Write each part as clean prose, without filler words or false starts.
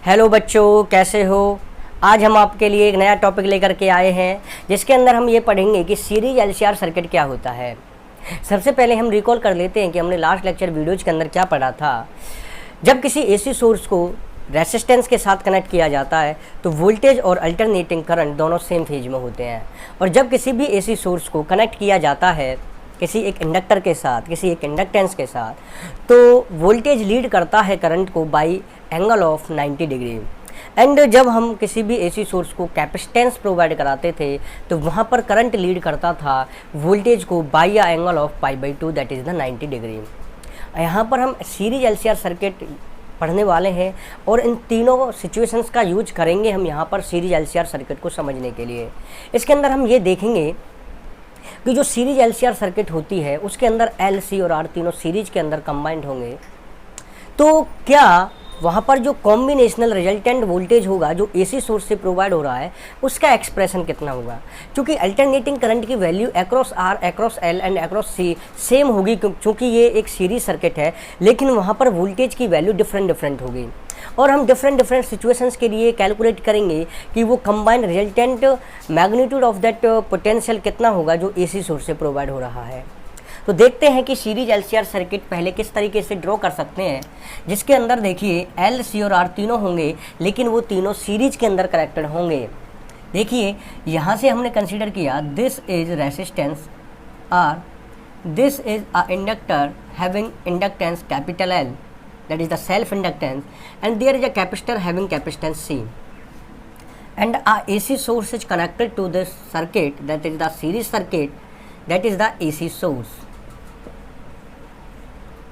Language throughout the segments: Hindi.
हेलो बच्चों, कैसे हो। आज हम आपके लिए एक नया टॉपिक लेकर के आए हैं जिसके अंदर हम ये पढ़ेंगे कि सीरीज एलसीआर सर्किट क्या होता है। सबसे पहले हम रिकॉल कर लेते हैं कि हमने लास्ट लेक्चर वीडियोज के अंदर क्या पढ़ा था। जब किसी एसी सोर्स को रेसिस्टेंस के साथ कनेक्ट किया जाता है तो वोल्टेज और अल्टरनेटिंग करंट दोनों सेम फेज में होते हैं। और जब किसी भी एसी सोर्स को कनेक्ट किया जाता है किसी एक इंडक्टर के साथ, किसी एक इंडक्टेंस के साथ, तो वोल्टेज लीड करता है करंट को by angle of 90 degree. And जब हम किसी भी एसी सोर्स को कैपेसिटेंस प्रोवाइड कराते थे तो वहाँ पर करंट लीड करता था वोल्टेज को by a angle of π/2 that is the 90 degree. यहाँ पर हम सीरीज एलसीआर सर्किट पढ़ने वाले हैं और इन तीनों सिचुएशंस का यूज करेंगे हम यहाँ पर सीरीज एलसीआर सर्किट को समझने के लिए। इसके अंदर हम ये देखेंगे कि जो सीरीज एलसीआर सर्किट होती है उसके अंदर एल, सी और आर तीनों सीरीज के अंदर कंबाइंड होंगे, तो क्या वहाँ पर जो कॉम्बिनेशनल रिजल्टेंट वोल्टेज होगा जो एसी सोर्स से प्रोवाइड हो रहा है उसका एक्सप्रेशन कितना होगा। क्योंकि अल्टरनेटिंग करंट की value across R, across L and across C same होगी क्योंकि ये एक सीरीज सर्किट है, लेकिन वहाँ पर वोल्टेज की वैल्यू डिफरेंट होगी। और हम डिफरेंट सिचुएशंस के लिए कैलकुलेट करेंगे कि वो combined resultant magnitude of that potential कितना होगा जो एसी सोर्स से प्रोवाइड हो रहा है। तो देखते हैं कि सीरीज एलसीआर सर्किट पहले किस तरीके से ड्रॉ कर सकते हैं, जिसके अंदर देखिए एल, सी और आर तीनों होंगे, लेकिन वो तीनों सीरीज के अंदर कनेक्टेड होंगे। देखिए यहाँ से हमने कंसीडर किया this is resistance R, this is a inductor having inductance capital L that is the self inductance, and there is a capacitor having capacitance C, and a AC source is connected to this circuit, that is the series circuit, that is the AC source.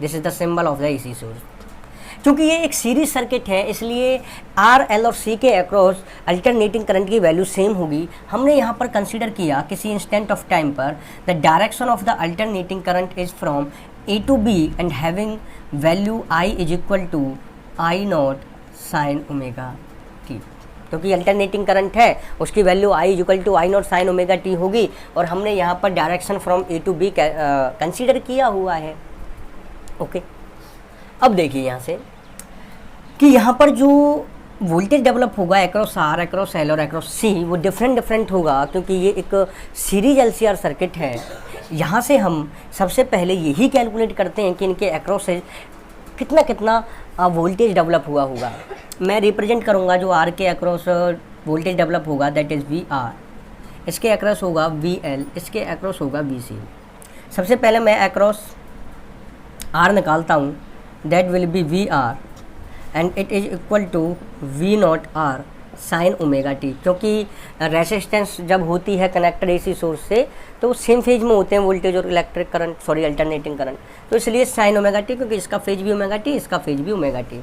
This is the symbol of the AC source. क्योंकि ये एक सीरीज सर्किट है इसलिए आर, एल और सी के अक्रॉस अल्टरनेटिंग करंट की वैल्यू सेम होगी। हमने यहाँ पर कंसीडर किया किसी इंस्टेंट ऑफ टाइम पर the direction of the alternating current is from A to B and having value I is equal to I not sine omega t. क्योंकि अल्टरनेटिंग करंट है उसकी value I is equal to I not sine omega t होगी, और हमने यहाँ पर direction from A to B consider किया हुआ है। ओके, अब देखिए यहाँ से कि यहाँ पर जो वोल्टेज डेवलप होगा अक्रॉस आर, अक्रॉस एल और अक्रॉस सी वो डिफरेंट होगा, क्योंकि ये एक सीरीज एलसीआर सर्किट है। यहाँ से हम सबसे पहले यही कैलकुलेट करते हैं कि इनके अक्रॉस कितना वोल्टेज डेवलप हुआ होगा। मैं रिप्रेजेंट करूँगा जो आर के अक्रॉस वोल्टेज डेवलप होगा दैट इज़ वी आर, इसके अक्रॉस होगा वी एल, इसके अक्रॉस होगा वी सी। सबसे पहले मैं अक्रॉस आर निकालता हूँ, that will be V R and it is equal to V not R sine omega t. क्योंकि रेसिस्टेंस जब होती है कनेक्टेड एसी सोर्स से तो सेम फेज में होते हैं वोल्टेज और इलेक्ट्रिक करंट, अल्टरनेटिंग करंट, तो इसलिए साइन ओमेगा टी, क्योंकि इसका फेज भी ओमेगा टी, इसका फेज भी omega T.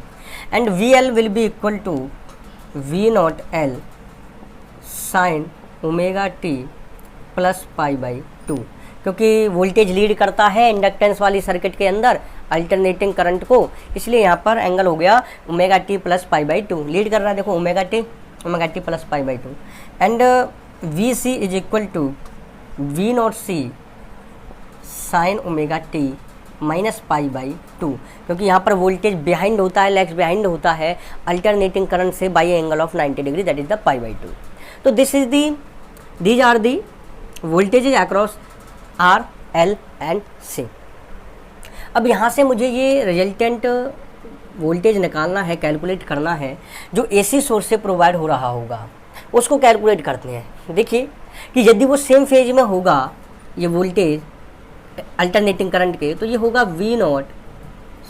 And V L will be equal to V not L sine omega T plus π/2, क्योंकि वोल्टेज लीड करता है इंडक्टेंस वाली सर्किट के अंदर अल्टरनेटिंग करंट को, इसलिए यहाँ पर एंगल हो गया ओमेगा टी प्लस π/2 लीड कर रहा है। देखो omega T plus π/2 and V C is equal to V not C sine omega T minus π/2, क्योंकि यहाँ पर वोल्टेज बिहाइंड होता है, लैग्स बिहाइंड होता है अल्टरनेटिंग करंट से by angle of 90 degree that is the π/2। तो these are the voltages across R, L and C. अब यहाँ से मुझे ये रिजल्टेंट वोल्टेज निकालना है, कैलकुलेट करना है जो एसी सोर्स से प्रोवाइड हो रहा होगा, उसको कैलकुलेट करते हैं। देखिए कि यदि वो सेम फेज में होगा ये वोल्टेज अल्टरनेटिंग करंट के, तो ये होगा V not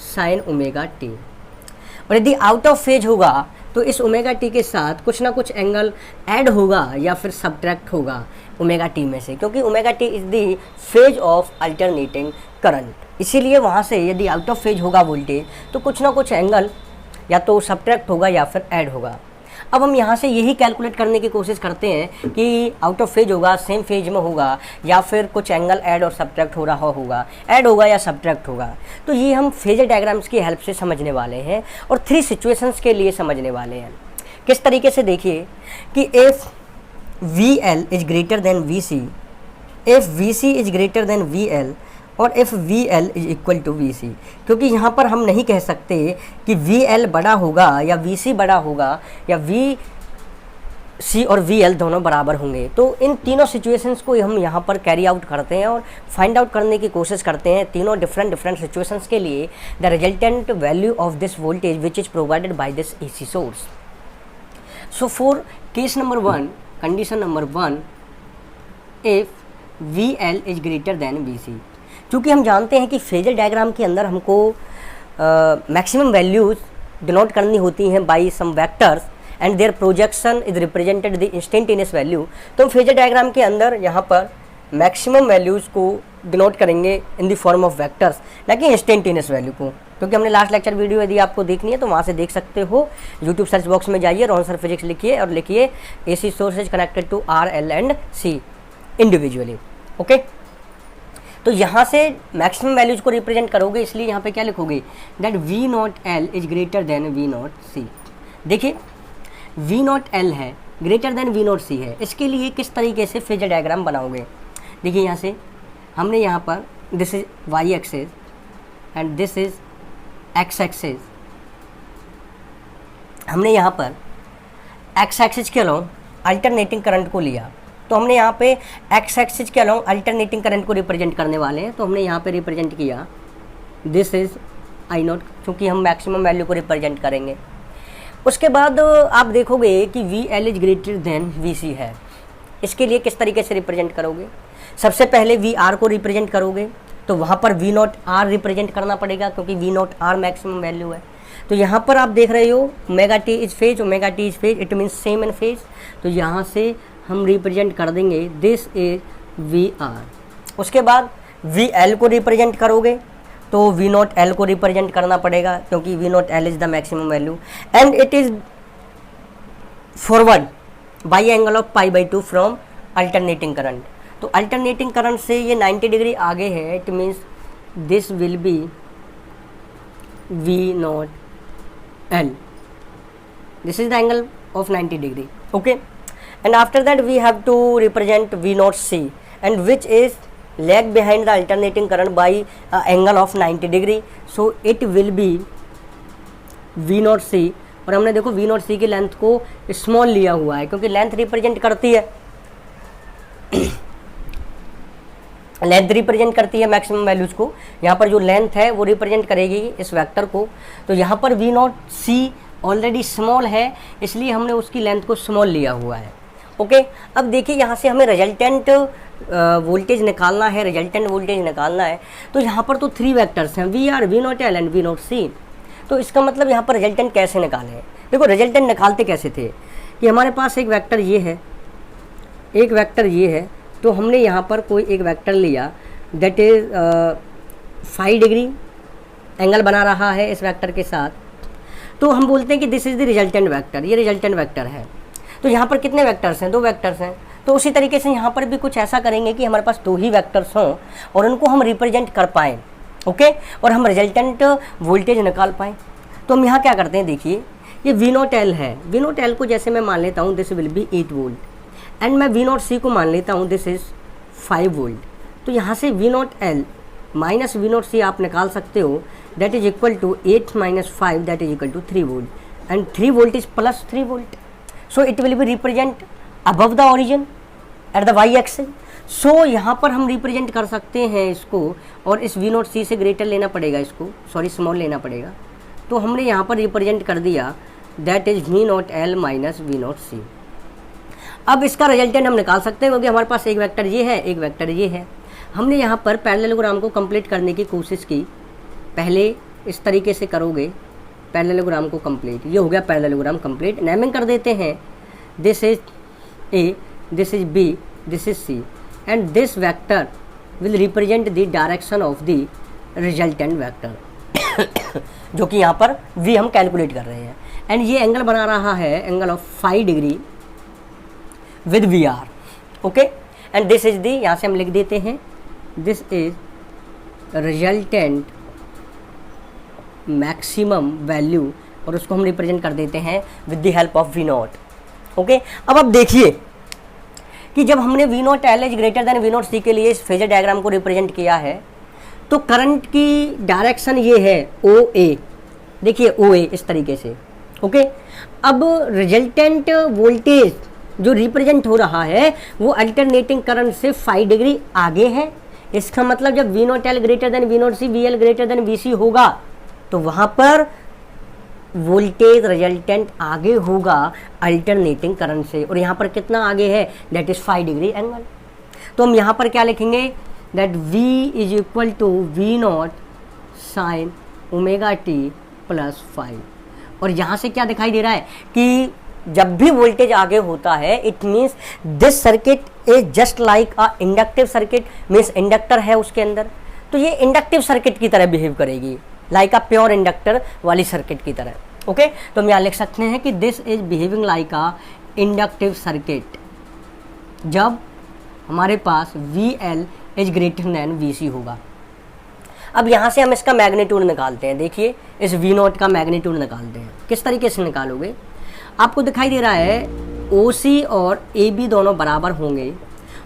sine omega t, और यदि आउट ऑफ फेज होगा तो इस ओमेगा टी के साथ कुछ ना कुछ एंगल ऐड होगा या फिर सब्ट्रैक्ट होगा ओमेगा टी में से, क्योंकि omega t is the phase of alternating current. इसीलिए वहाँ से यदि आउट ऑफ फेज होगा वोल्टेज तो कुछ ना कुछ एंगल या तो सब्ट्रैक्ट होगा या फिर ऐड होगा। अब हम यहाँ से यही कैलकुलेट करने की कोशिश करते हैं कि आउट ऑफ फेज होगा, सेम फेज में होगा, या फिर कुछ एंगल ऐड और सब्ट्रैक्ट हो रहा होगा, ऐड होगा या सब्ट्रैक्ट होगा। तो ये हम फेजर डायग्राम्स की हेल्प से समझने वाले हैं और 3 सिचुएशंस के लिए समझने वाले हैं। किस तरीके से, देखिए कि if V L is greater than V C, if V C is greater than V L, और if V L is equal to V C, क्योंकि यहाँ पर हम नहीं कह सकते कि वी एल बड़ा होगा या वी सी बड़ा होगा या वी सी और वी एल दोनों बराबर होंगे। तो इन तीनों सिचुएशंस को हम यहाँ पर कैरी आउट करते हैं और फाइंड आउट करने की कोशिश करते हैं तीनों डिफरेंट सिचुएशंस के लिए the resultant value of this voltage which is provided by this AC source. So for case number 1, condition number 1, if V L is greater than V C, क्योंकि हम जानते हैं कि फेजर डायग्राम के अंदर हमको मैक्सिमम वैल्यूज डिनोट करनी होती हैं by some vectors and their projection is represented the instantaneous value. तो हम फेजर डायग्राम के अंदर यहाँ पर मैक्सिमम वैल्यूज़ को डिनोट करेंगे in the form of vectors, ना कि इंस्टेंटेनियस वैल्यू को, क्योंकि हमने लास्ट लेक्चर वीडियो यदि आपको देखनी है तो वहाँ से देख सकते हो। यूट्यूब सर्च बॉक्स में जाइए, रॉन सर फिजिक्स लिखिए और लिखिए AC sources connected to R L and C individually. Okay, तो यहाँ से मैक्सिमम वैल्यूज को रिप्रेजेंट करोगे, इसलिए यहाँ पे क्या लिखोगे, that V not L is greater than V not C. देखिए वी नॉट एल है, greater than V not C है, इसके लिए किस तरीके से फेजर डायग्राम बनाओगे। देखिए यहाँ से हमने यहाँ पर this is y axis and this is x axis, हमने यहाँ पर एक्स एक्सिस के अलोंग अल्टरनेटिंग करंट को लिया, तो हमने यहाँ पे एक्स एक्सिस के अलोंग अल्टरनेटिंग करंट को रिप्रेजेंट करने वाले हैं, तो हमने यहाँ पे रिप्रेजेंट किया दिस इज आई नॉट, क्योंकि हम मैक्सिमम वैल्यू को रिप्रेजेंट करेंगे। उसके बाद आप देखोगे कि V L is greater than V C है, इसके लिए किस तरीके से रिप्रेजेंट करोगे। सबसे पहले वी आर को रिप्रेजेंट करोगे, तो वहाँ पर वी नॉट आर रिप्रेजेंट करना पड़ेगा, क्योंकि V not R maximum value है। तो यहाँ पर आप देख रहे हो omega t is phase, omega t is phase, it means same in phase, तो यहाँ से हम रिप्रेजेंट कर देंगे दिस इज वी आर। उसके बाद वी एल को रिप्रेजेंट करोगे, तो वी नॉट एल को रिप्रेजेंट करना पड़ेगा, क्योंकि V not L is the maximum value and it is forward by angle of π/2 from alternating current. तो अल्टरनेटिंग करंट से ये 90 डिग्री आगे है, it means this will be V not L, this is the angle of 90 degree. Okay, and after that we have to represent V naught C, and which is lag behind the alternating current by angle of 90 degree, so it will be V naught C। और हमने देखो V naught C की लेंथ को स्मॉल लिया हुआ है, क्योंकि लेंथ रिप्रेजेंट करती है लेंथ रिप्रेजेंट करती है मैक्सिमम वैल्यूज़ को। यहाँ पर जो लेंथ है वो रिप्रेजेंट करेगी इस वेक्टर को, तो यहाँ पर V naught C already small है, इसलिए हमने उसकी लेंथ को स्मॉल लिया हुआ है। ओके, अब देखिए यहाँ से हमें रिजल्टेंट वोल्टेज निकालना है, रिजल्टेंट वोल्टेज निकालना है। तो यहाँ पर तो 3 वेक्टर्स हैं, V R, V not L and V not C. तो इसका मतलब यहाँ पर रिजल्टेंट कैसे निकालें। देखो रिजल्टेंट निकालते कैसे थे कि हमारे पास एक वेक्टर ये है, एक वेक्टर ये है, तो हमने यहाँ पर कोई एक वेक्टर लिया दैट इज 5 डिग्री एंगल बना रहा है इस वेक्टर के साथ, तो हम बोलते हैं कि this is the resultant vector, ये रिजल्टेंट वेक्टर है। तो यहाँ पर कितने वेक्टर्स हैं, 2 वेक्टर्स हैं। तो उसी तरीके से यहाँ पर भी कुछ ऐसा करेंगे कि हमारे पास 2 ही वेक्टर्स हों और उनको हम रिप्रेजेंट कर पाएँ। ओके, और हम रिजल्टेंट वोल्टेज निकाल पाएँ। तो हम यहाँ क्या करते हैं, देखिए ये वी नॉट एल है, वी नॉट एल को जैसे मैं मान लेता हूँ this will B 8 volt and मैं वी नॉट सी को मान लेता हूँ दिस इज़ 5 वोल्ट। तो यहाँ से V not L minus V not C आप निकाल सकते हो, that is equal to 8 - 5 that is equal to 3 volt and 3 volt is plus 3 volt. So it will be represent above the origin at the Y axis. So यहाँ पर हम रिप्रेजेंट कर सकते हैं इसको, और इस वी नॉट सी से ग्रेटर लेना पड़ेगा, इसको सॉरी स्मॉल लेना पड़ेगा। तो हमने यहाँ पर रिप्रेजेंट कर दिया that is V not L minus V not C. अब इसका रिजल्टेंट हम निकाल सकते हैं, क्योंकि हमारे पास एक वेक्टर ये है, एक वेक्टर ये है। हमने यहाँ पर पैरेललोग्राम को कंप्लीट करने की कोशिश की। पहले इस तरीके से करोगे पैरेललोग्राम को कंप्लीट, ये हो गया पैरेललोग्राम कंप्लीट। नेमिंग कर देते हैं, this is A, this is B, this is C and this vector will represent the direction of the resultant vector जो कि यहाँ पर v हम कैलकुलेट कर रहे हैं। एंड ये एंगल बना रहा है angle of 5 degree with V R. Okay, and this is the, यहाँ से हम लिख देते हैं this is resultant maximum value, और उसको हम रिप्रेजेंट कर देते हैं with the help of V naught. Okay, अब देखिए कि जब हमने V not L is greater than V not C के लिए इस फेजर डायग्राम को रिप्रेजेंट किया है, तो करंट की डायरेक्शन ये है ओ ए, देखिए ओ ए इस तरीके से, ओके। अब रिजल्टेंट वोल्टेज जो रिप्रेजेंट हो रहा है वो अल्टरनेटिंग करंट से 5 डिग्री आगे है। इसका मतलब जब V not L greater than V not C, V L greater than V C होगा तो वहां पर वोल्टेज रिजल्टेंट आगे होगा अल्टरनेटिंग करंट से, और यहाँ पर कितना आगे है, दैट इज 5 डिग्री एंगल। तो हम यहाँ पर क्या लिखेंगे, that V is equal to V not sine omega T plus 5। और यहाँ से क्या दिखाई दे रहा है कि जब भी वोल्टेज आगे होता है it means this circuit is just like a inductive circuit, means inductor है उसके अंदर, तो ये इंडक्टिव सर्किट की तरह बिहेव करेगी, लाइक अ प्योर इंडक्टर वाली सर्किट की तरह, ओके। तो हम यहाँ लिख सकते हैं कि this is behaving like a inductive circuit जब हमारे पास VL is greater then VC होगा। अब यहाँ से हम इसका मैग्नीट्यूड निकालते हैं, देखिए इस V नॉट का मैग्नीट्यूड निकालते हैं। किस तरीके से निकालोगे, आपको दिखाई दे रहा है OC और AB दोनों बराबर होंगे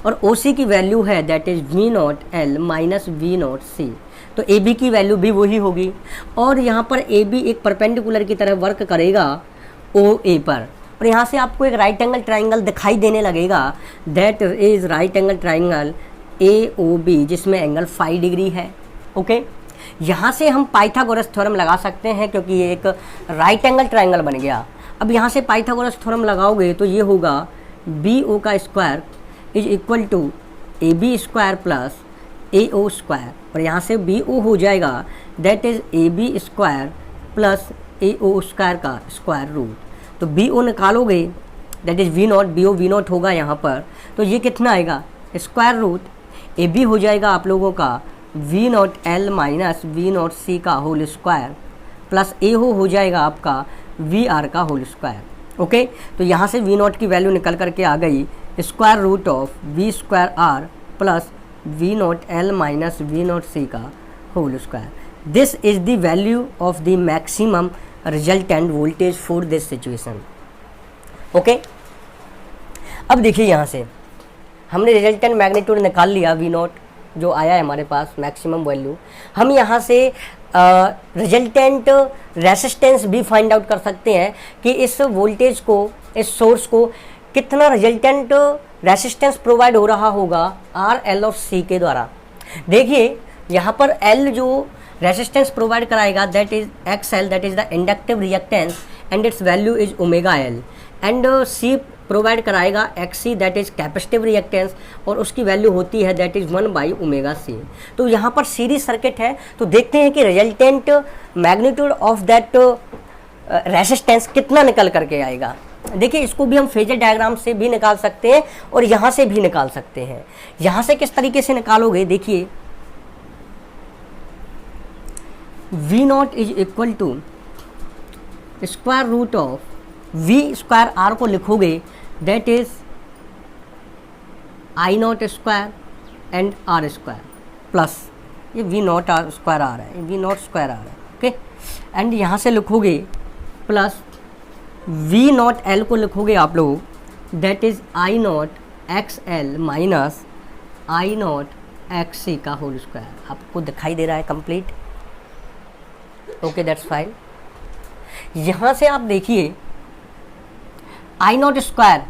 और OC की वैल्यू है that is V not L minus V not C, तो AB की वैल्यू भी वही होगी। और यहाँ पर AB एक परपेंडिकुलर की तरह वर्क करेगा OA पर, और यहाँ से आपको एक राइट एंगल ट्राइंगल दिखाई देने लगेगा that is right angle triangle AOB जिसमें एंगल 5 डिग्री है, ओके। यहाँ से हम पाइथागोरस थ्योरम लगा सकते हैं क्योंकि ये एक राइट एंगल ट्राइंगल बन गया। अब यहाँ से पाइथागोरस थ्योरम लगाओगे तो ये होगा BO का square is equal to AB square plus AO square, और यहाँ से BO हो जाएगा that is AB square plus AO square का स्क्वायर रूट। तो BO निकालोगे that is V not, BO V not होगा यहाँ पर, तो ये कितना आएगा, स्क्वायर रूट AB हो जाएगा आप लोगों का V not L minus V not C का होल स्क्वायर प्लस AO हो जाएगा आपका VR का होल स्क्वायर, ओके। तो यहाँ से V नॉट की वैल्यू निकल करके आ गई square root of V square R plus V not L minus V not C का whole square. This is the value of the maximum resultant voltage for this situation, okay. अब देखिए यहाँ से हमने रिजल्टेंट मैग्नीट्यूड निकाल लिया V नॉट जो आया है हमारे पास मैक्सिमम वैल्यू। हम यहाँ से रिजल्टेंट रेसिस्टेंस भी फाइंड आउट कर सकते हैं कि इस वोल्टेज को, इस सोर्स को कितना रिजल्टेंट रेसिस्टेंस प्रोवाइड हो रहा होगा R, L और C के द्वारा। देखिए यहाँ पर L जो रेसिस्टेंस प्रोवाइड कराएगा that is XL, that is the inductive reactance and it's value is omega L, and C provide कराएगा XC that is capacitive reactance और उसकी वैल्यू होती है that is 1 by omega C। तो यहाँ पर सीरीज सर्किट है, तो देखते हैं कि resultant magnitude of that resistance कितना निकल करके आएगा। देखिए इसको भी हम फेजर डायग्राम से भी निकाल सकते हैं और यहाँ से भी निकाल सकते हैं। यहाँ से किस तरीके से निकालोगे, देखिए V not is equal to square root of V square R को लिखोगे that is I not square and R square plus ये V नॉट R स्क्वायर आ रहा है, V नॉट स्क्वायर आ रहा है, ओके। एंड यहाँ से लिखोगे प्लस V नॉट L को लिखोगे आप लोग that is I not XL minus I not XC का होल स्क्वायर। आपको दिखाई दे रहा है कंप्लीट, ओके, दैट्स फाइन। यहाँ से आप देखिए I नॉट स्क्वायर,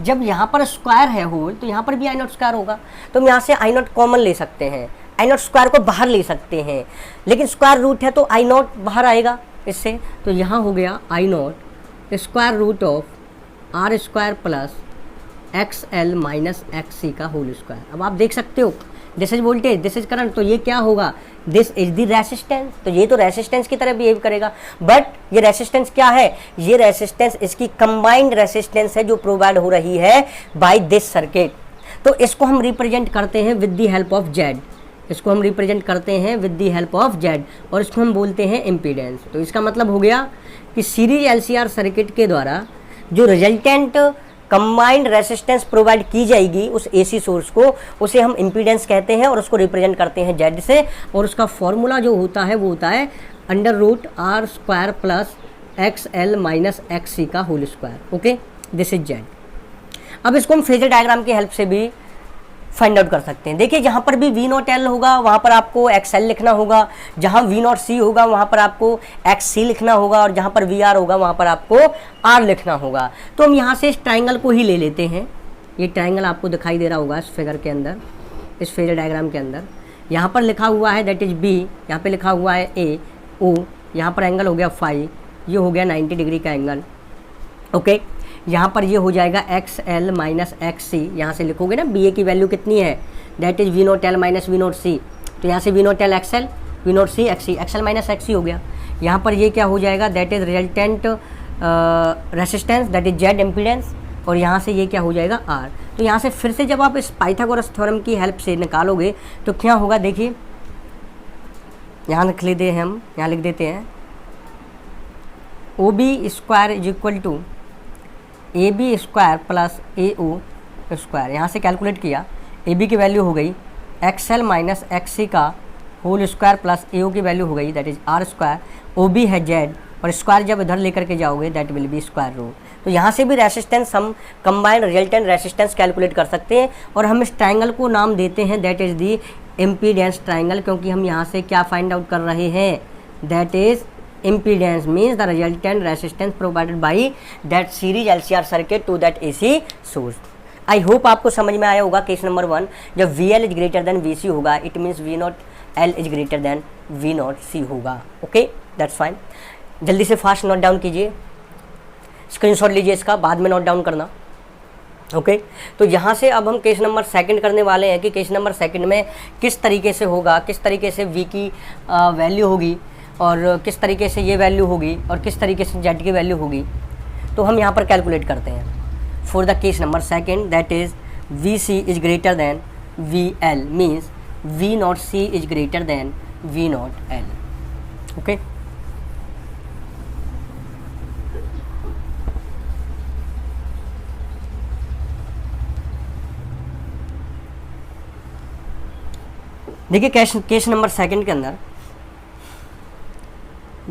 जब यहाँ पर स्क्वायर है होल तो यहाँ पर भी I नॉट स्क्वायर होगा, तो हम यहाँ से I नॉट कॉमन ले सकते हैं, I नॉट स्क्वायर को बाहर ले सकते हैं, लेकिन स्क्वायर रूट है तो I नॉट बाहर आएगा इससे, तो यहाँ हो गया I not square root of R square plus XL minus XC का होल स्क्वायर। अब आप देख सकते हो this is voltage, this is current, तो ये क्या होगा, दिस इज द रेसिस्टेंस, तो ये तो रेसिस्टेंस की तरह बिहेव करेगा। बट ये रेसिस्टेंस क्या है, ये रेसिस्टेंस इसकी कंबाइंड रेसिस्टेंस है जो प्रोवाइड हो रही है बाय दिस सर्किट। तो इसको हम रिप्रेजेंट करते हैं with the help of Z, इसको हम रिप्रेजेंट करते हैं with the help of Z और इसको हम बोलते हैं इम्पीडेंस। तो इसका मतलब हो गया कि सीरीज LCR सर्किट के द्वारा जो रिजल्टेंट कंबाइंड रेसिस्टेंस प्रोवाइड की जाएगी उस AC सोर्स को, उसे हम इम्पीडेंस कहते हैं और उसको रिप्रेजेंट करते हैं Z से, और उसका फॉर्मूला जो होता है वो होता है under root R square plus XL minus XC का whole square, okay, this is Z। अब इसको हम फेजर डायग्राम की हेल्प से भी फाइंड आउट कर सकते हैं। देखिए जहाँ पर भी वी नॉट एल होगा वहाँ पर आपको एक्स एल लिखना होगा, जहाँ वी नॉट सी होगा वहाँ पर आपको एक्स सी लिखना होगा, और जहाँ पर वी आर होगा वहाँ पर आपको आर लिखना होगा। तो हम यहाँ से इस ट्राइंगल को ही ले लेते हैं। ये ट्राइंगल आपको दिखाई दे रहा होगा इस फिगर के अंदर, इस फेजर डायग्राम के अंदर। यहाँ पर लिखा हुआ है दैट इज बी, यहाँ पे लिखा हुआ है ए ओ, यहाँ पर एंगल हो गया फाई, ये हो गया 90 डिग्री का एंगल। ओके, यहाँ पर ये हो जाएगा एक्स एल माइनस एक्स सी। यहाँ से लिखोगे ना बी ए की वैल्यू कितनी है, that is V naught L minus V naught C. तो यहाँ से V naught L X L, V naught C X C, X L minus X C हो गया। यहाँ पर ये क्या हो जाएगा, that is resultant resistance, that is Z impedance, और यहाँ से ये क्या हो जाएगा आर। तो यहाँ से फिर से जब आप इस पाइथागोरस थ्योरम की हेल्प से निकालोगे तो क्या होगा, देखिए यहाँ लिख लेते हैं हम, यहाँ लिख देते हैं O B square is equal to A B square plus A O square. यहाँ से कैलकुलेट किया, ए बी की वैल्यू हो गई X L minus X C का whole square plus A O की वैल्यू हो गई that is R square, O B है जेड, और स्क्वायर जब इधर लेकर के जाओगे that will be square root. तो यहाँ से भी रेसिस्टेंस हम कंबाइंड रिजल्टेंट रेसिस्टेंस कैलकुलेट कर सकते हैं, और हम इस ट्राइंगल को नाम देते हैं that is the impedance triangle, क्योंकि हम यहाँ से क्या फाइंड आउट कर रहे हैं, that is impedance means the resultant resistance provided by that series LCR circuit to that AC source। I hope आपको समझ में आया होगा। केस नंबर 1, जब VL is greater then VC होगा it means V not L is greater then V not C होगा। Okay, that's fine. जल्दी से फास्ट नोट डाउन कीजिए, स्क्रीनशॉट लीजिए इसका, बाद में नोट डाउन करना। ओके, तो यहाँ से अब हम केस नंबर 2 करने वाले हैं कि केस नंबर 2 में किस तरीके से होगा, किस तरीके से V की वैल्यू होगी, और किस तरीके से ये वैल्यू होगी, और किस तरीके से जेड की वैल्यू होगी। तो हम यहाँ पर कैलकुलेट करते हैं for the case number 2, that is V C is greater than V L means V not C is greater than V not L. Okay, देखिए केस नंबर 2 के अंदर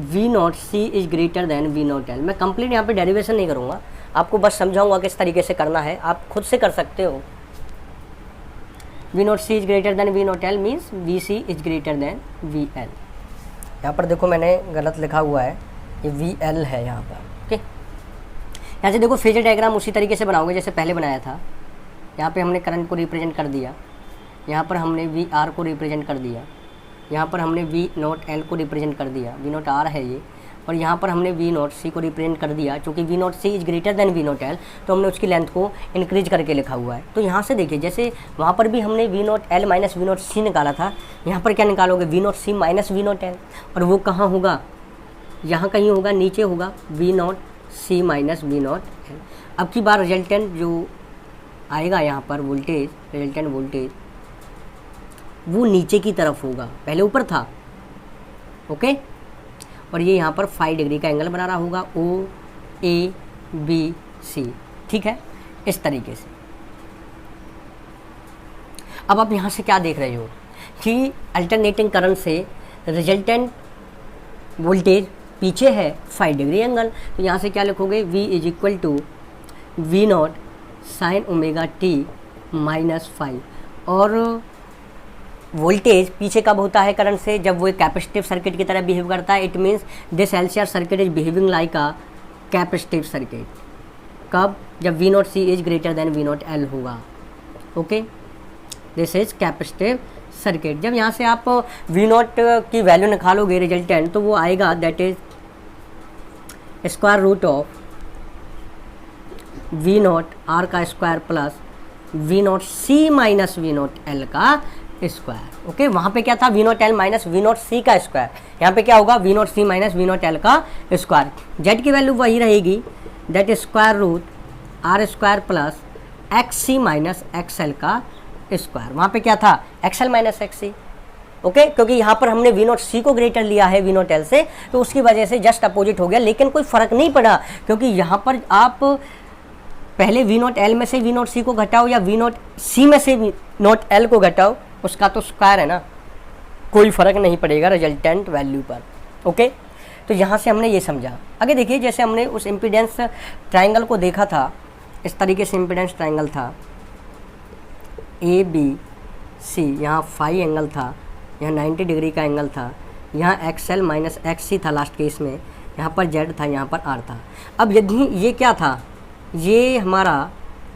V not C is greater than V not L. मैं कंप्लीट यहाँ पे डेरिवेशन नहीं करूँगा, आपको बस समझाऊंगा किस तरीके से करना है, आप खुद से कर सकते हो। V not C is greater than V not L means V C is greater than V L. यहाँ पर देखो मैंने गलत लिखा हुआ है, ये वी एल है यहाँ पर। ओके, यहाँ से देखो फेजर डायग्राम उसी तरीके से बनाओगे जैसे पहले बनाया था। यहाँ पे हमने करंट को रिप्रेजेंट कर दिया, यहाँ पर हमने वी आर को रिप्रेजेंट कर दिया, यहाँ पर हमने वी नॉट एल को रिप्रेजेंट कर दिया, वी नॉट आर है ये, और यहाँ पर हमने वी नॉट सी को रिप्रेजेंट कर दिया। क्योंकि V not C is greater than V not L तो हमने उसकी लेंथ को इंक्रीज करके लिखा हुआ है। तो यहाँ से देखिए जैसे वहाँ पर भी हमने V not L minus V not C निकाला था, यहाँ पर क्या निकालोगे, V not C minus V not L, और वो कहाँ होगा, यहाँ कहीं होगा, नीचे होगा V not C minus V not L. अब की बार रिजल्टेंट जो आएगा यहाँ पर वोल्टेज, रिजल्टेंट वोल्टेज वो नीचे की तरफ होगा, पहले ऊपर था। ओके, और ये यहाँ पर 5 डिग्री का एंगल बना रहा होगा ओ ए बी सी। ठीक है, इस तरीके से। अब आप यहाँ से क्या देख रहे हो कि अल्टरनेटिंग करंट से रिजल्टेंट वोल्टेज पीछे है 5 डिग्री एंगल। तो यहाँ से क्या लिखोगे, V is equal to V not sine omega T minus 5। और वोल्टेज पीछे कब होता है करंट से, जब वो एक कैपेसिटिव सर्किट की तरह बिहेव करता है। It means this LCR circuit is behaving like a capacitive circuit. कब, जब V not C is greater than V not L होगा। Okay, this is capacitive circuit. जब यहाँ से आप वी नॉट की वैल्यू निकालोगे रिजल्टेंट, तो वो आएगा that is square root of V not R का square plus V not C minus V not L का स्क्वायर। ओके, वहाँ पे क्या था, we not L minus V not C का स्क्वायर, यहाँ पे क्या होगा, V not C minus V not L का स्क्वायर। जेड की वैल्यू वही रहेगी, that is square root R square plus X C minus X L का स्क्वायर। वहाँ पे क्या था, X L minus X C. Okay, क्योंकि यहाँ पर हमने वी नॉट सी को ग्रेटर लिया है वी नॉट एल से, तो उसकी वजह से जस्ट अपोजिट हो गया। लेकिन कोई फर्क नहीं पड़ा, क्योंकि यहाँ पर आप पहले वी नॉट एल में से वी नॉट सी को घटाओ या वी नॉट सी में से वी नॉट एल को घटाओ, उसका तो स्क्वायर है ना, कोई फर्क नहीं पड़ेगा रिजल्टेंट वैल्यू पर। ओके, तो यहाँ से हमने ये समझा। आगे देखिए, जैसे हमने उस इम्पीडेंस ट्राइंगल को देखा था, इस तरीके से इम्पीडेंस ट्राइंगल था। ए बी सी, यहाँ फाई एंगल था, यहाँ 90 डिग्री का एंगल था, यहाँ एक्स एल माइनस एक्स सी था लास्ट केस में, यहाँ पर जेड था, यहाँ पर आर था। अब यदि ये क्या था, ये हमारा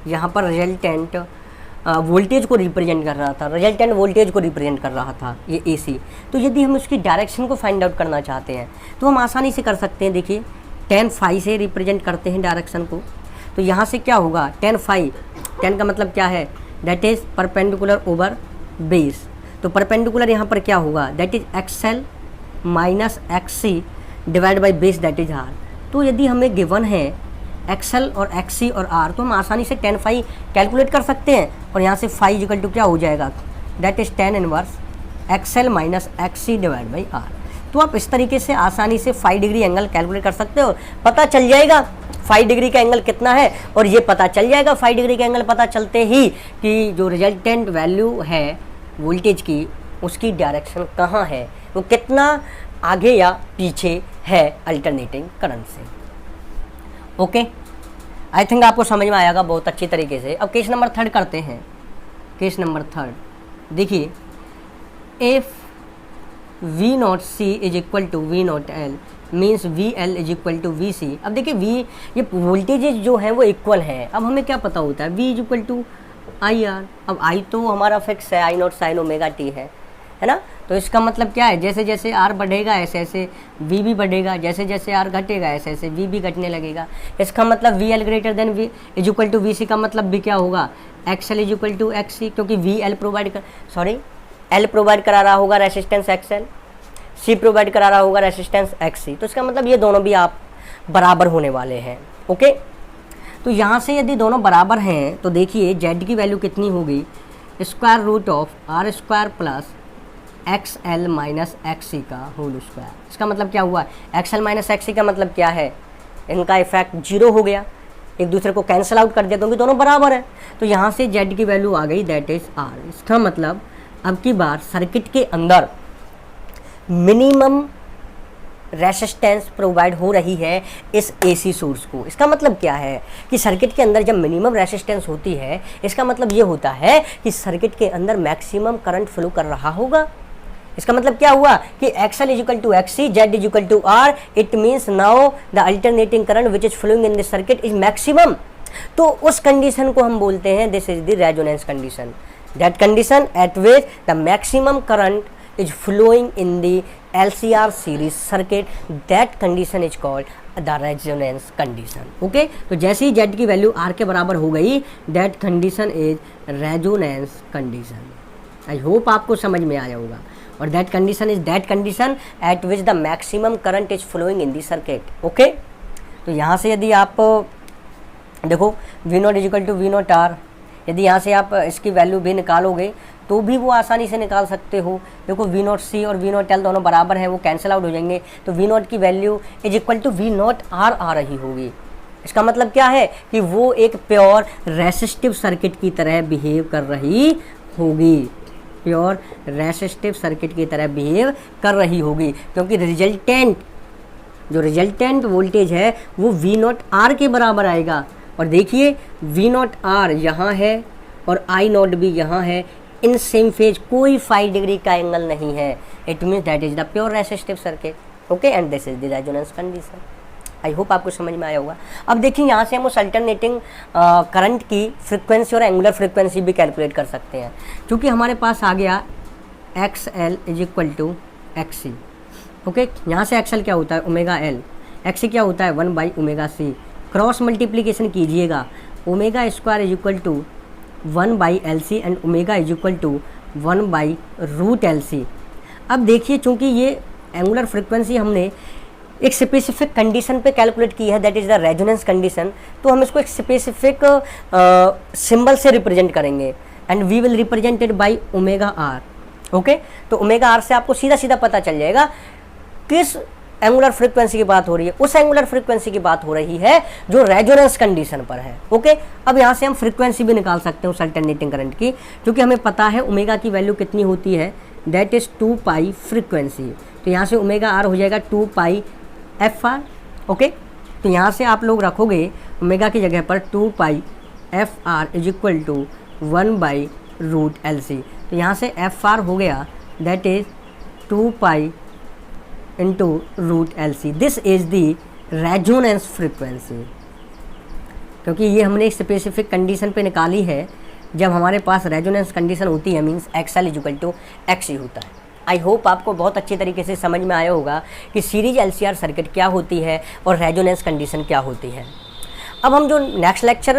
यहाँ पर रिजल्टेंट वोल्टेज को रिप्रेजेंट कर रहा था, रिजल्टेंट वोल्टेज को रिप्रेजेंट कर रहा था ये एसी। तो यदि हम उसकी डायरेक्शन को फाइंड आउट करना चाहते हैं तो हम आसानी से कर सकते हैं। देखिए tan फाई से रिप्रेजेंट करते हैं डायरेक्शन को। तो यहाँ से क्या होगा, tan फाई, tan का मतलब क्या है, that is perpendicular over base. तो परपेंडिकुलर यहाँ पर क्या होगा, that is XL minus X C divide by base, that is R. तो यदि हमें गिवन है एक्सएल और एक्स सी और आर, तो हम आसानी से tan फाई कैलकुलेट कर सकते हैं। और यहाँ से फाई इक्वल टू क्या हो जाएगा, that is tan inverse XL minus X C divide by R. तो आप इस तरीके से आसानी से 5 डिग्री एंगल कैलकुलेट कर सकते हो। पता चल जाएगा 5 डिग्री का एंगल कितना है, और ये पता चल जाएगा 5 डिग्री का एंगल पता चलते ही कि जो रिजल्टेंट वैल्यू है वोल्टेज की, उसकी डायरेक्शन कहाँ है, वो कितना आगे या पीछे है अल्टरनेटिंग करंट से। ओके, आई थिंक आपको समझ में आएगा बहुत अच्छी तरीके से। अब केस नंबर 3 करते हैं। केस नंबर 3 देखिए, if V not C is equal to V not L means V L is equal to V C. अब देखिए वी, ये वोल्टेजेज जो हैं वो इक्वल हैं। अब हमें क्या पता होता है, V is equal to I R. अब आई तो हमारा फिक्स है, I not sine omega T है ना। तो इसका मतलब क्या है, जैसे जैसे आर बढ़ेगा ऐसे ऐसे वी भी बढ़ेगा, जैसे जैसे आर घटेगा ऐसे ऐसे वी भी घटने लगेगा। इसका मतलब V L greater than V is equal to V C का मतलब भी क्या होगा, X L is equal to X C, क्योंकि वी एल एल प्रोवाइड करा रहा होगा resistance X L, C provide करा रहा होगा रेसिस्टेंस एक्स सी। तो इसका मतलब ये दोनों भी आप बराबर होने वाले हैं। ओके, तो यहाँ से यदि दोनों बराबर हैं तो देखिए जेड की वैल्यू कितनी होगी, square root of R square plus X L minus X C का होल स्क्वायर। इसका मतलब क्या हुआ, X L minus X C का मतलब क्या है, इनका इफेक्ट 0 हो गया, एक दूसरे को कैंसिल आउट कर दिया क्योंकि दोनों बराबर है। तो यहाँ से जेड की वैल्यू आ गई, दैट इज आर। इसका मतलब अब की बार सर्किट के अंदर मिनिमम रेसिस्टेंस प्रोवाइड हो रही है इस एसी सोर्स को। इसका मतलब क्या है कि सर्किट के अंदर जब मिनिमम रेसिस्टेंस होती है, इसका मतलब ये होता है कि सर्किट के अंदर मैक्सिमम करंट फ्लो कर रहा होगा। इसका मतलब क्या हुआ कि XL is equal to XC, Z is equal to R, it means now the alternating current which is flowing in this circuit is maximum. तो उस कंडीशन को हम बोलते हैं this is the resonance condition, that condition at which the maximum current is flowing in the LCR series circuit, that condition is called the resonance condition. Okay, तो जैसे ही Z की वैल्यू R के बराबर हो गई, that condition is resonance condition. I hope आपको समझ में आया होगा। और that condition is that condition at which the maximum current is flowing in the circuit. Okay, तो यहाँ से यदि आप देखो V not is equal to V not R, यदि यहाँ से आप इसकी वैल्यू भी निकालोगे तो भी वो आसानी से निकाल सकते हो। देखो वी नॉट सी और वी नॉट एल दोनों बराबर हैं, वो कैंसिल आउट हो जाएंगे। तो वी नॉट की value is equal to V not R आ रही होगी। इसका मतलब क्या है कि वो एक प्योर रेसिस्टिव सर्किट की तरह बिहेव कर रही होगी, प्योर रेसिस्टिव सर्किट की तरह बिहेव कर रही होगी, क्योंकि रिजल्टेंट वोल्टेज है वो वी नॉट आर के बराबर आएगा। और देखिए वी नॉट आर यहाँ है और आई नॉट भी यहाँ है, इन सेम फेज, कोई 5 डिग्री का एंगल नहीं है। It means that is the pure resistive circuit. Okay, and this is the resonance condition. I hope आपको समझ में आया होगा। अब देखिए यहाँ से हम उस अल्टरनेटिंग करंट की फ्रिक्वेंसी और एंगुलर फ्रिक्वेंसी भी कैलकुलेट कर सकते हैं, क्योंकि हमारे पास आ गया X L is equal to X C. Okay, यहाँ से एक्स एल क्या होता है ओमेगा एल, एक्स सी क्या होता है 1 by omega C. Cross multiplication कीजिएगा, omega square is equal to 1 by L C and omega is equal to 1 by root L C. अब देखिए चूँकि ये एंगुलर फ्रिक्वेंसी हमने एक स्पेसिफिक कंडीशन पे कैलकुलेट की है, that is the resonance condition, तो हम इसको एक स्पेसिफिक सिंबल से रिप्रेजेंट करेंगे and we will represented by omega R. Okay, तो ओमेगा आर से आपको सीधा सीधा पता चल जाएगा किस एंगुलर फ्रीक्वेंसी की बात हो रही है। उस एंगुलर फ्रीक्वेंसी की बात हो रही है जो रेजोनेंस कंडीशन पर है। ओके, अब यहाँ से हम फ्रीक्वेंसी भी निकाल सकते हैं उस अल्टरनेटिंग करंट की, क्योंकि हमें पता है ओमेगा की वैल्यू कितनी होती है, दैट इज़ 2 पाई फ्रीक्वेंसी। तो यहाँ से ओमेगा आर हो जाएगा 2 पाई एफ आर। ओके, तो यहाँ से आप लोग रखोगे ओमेगा की जगह पर 2 pi F R is equal to 1 by root L C. तो यहाँ से एफ आर हो गया that is 2 pi into root L C. This is the resonance frequency, क्योंकि ये हमने स्पेसिफिक कंडीशन पे निकाली है। जब हमारे पास रेजोनेंस कंडीशन होती है means X L equal to X ही होता है। आई होप आपको बहुत अच्छी तरीके से समझ में आया होगा कि सीरीज एलसीआर सर्किट क्या होती है और रेजोनेंस कंडीशन क्या होती है। अब हम जो नेक्स्ट लेक्चर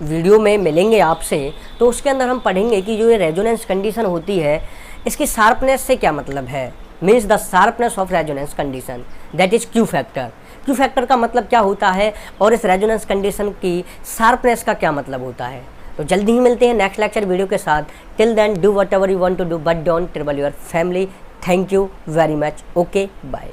वीडियो में मिलेंगे आपसे, तो उसके अंदर हम पढ़ेंगे कि जो ये रेजोनेंस कंडीशन होती है इसकी शार्पनेस से क्या मतलब है, means the sharpness of resonance condition that is Q factor. Q factor का मतलब क्या होता है और इस रेजोनेंस कंडीशन की शार्पनेस का क्या मतलब होता है। तो जल्दी ही मिलते हैं नेक्स्ट लेक्चर वीडियो के साथ। Till then do whatever you want to do but don't trouble your family. Thank you very much. Okay bye.